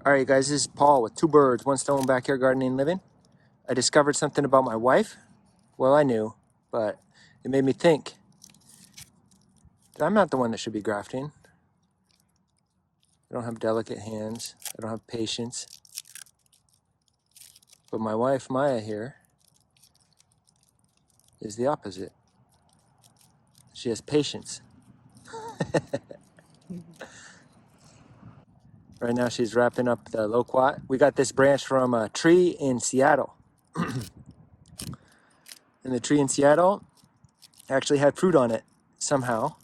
Alright, you guys, this is Paul with Two Birds, One Stone Backyard Gardening and Living. I discovered something about my wife. Well, I knew, but it made me think that I'm not the one that should be grafting. I don't have delicate hands. I don't have patience. But my wife, Maya, here, is the opposite. She has patience. Right now she's wrapping up the Loquat. We got this branch from a tree in Seattle. And the tree in Seattle actually had fruit on it somehow.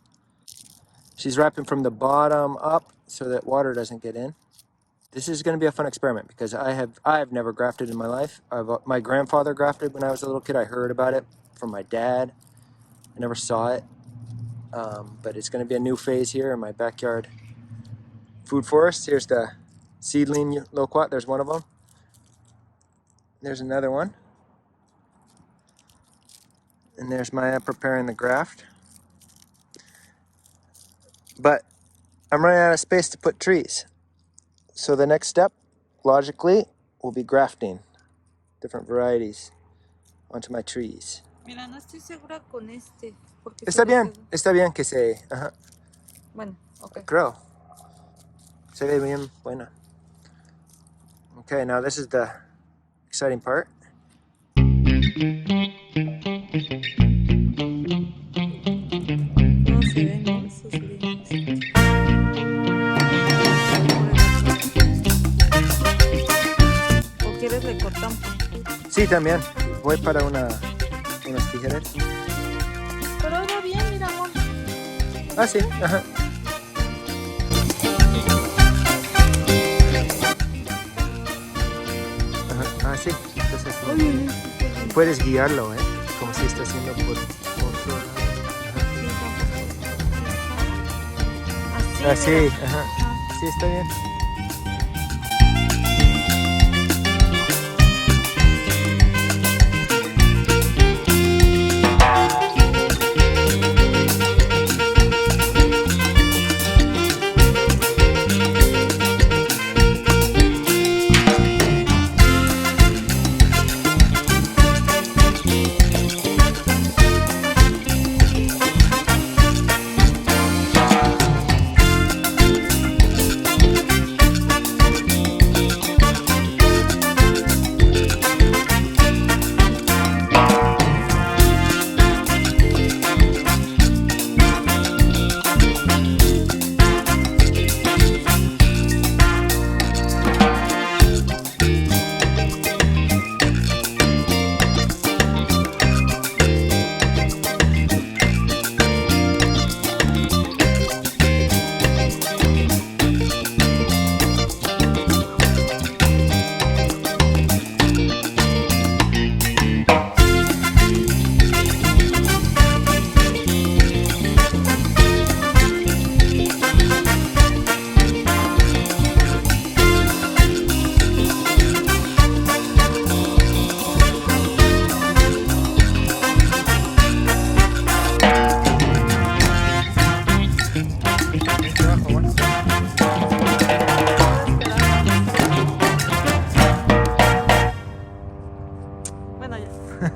She's wrapping from the bottom up so that water doesn't get in. This is going to be a fun experiment because I have never grafted in my life. My grandfather grafted when I was a little kid. I heard about it from my dad. I never saw it. But it's going to be a new phase here in my backyard food forest. Here's the seedling loquat. There's one of them. There's another one. And there's Maya preparing the graft. But I'm running out of space to put trees. So the next step, logically, will be grafting different varieties onto my trees. Mira, no estoy segura con este. Está bien que se... Bueno, okay. Creo. Se ve bien buena. Okay, now this is the exciting part. No se ven esos líneas. ¿O quieres le cortamos? Sí, también. Voy para unas tijeras. Pero va bien, mira, amor. Ah, sí. Ajá. Ah, sí. Entonces, puedes guiarlo, ¿eh? Como si está haciendo por otro lado. Ajá. Así, ajá. Sí, está bien.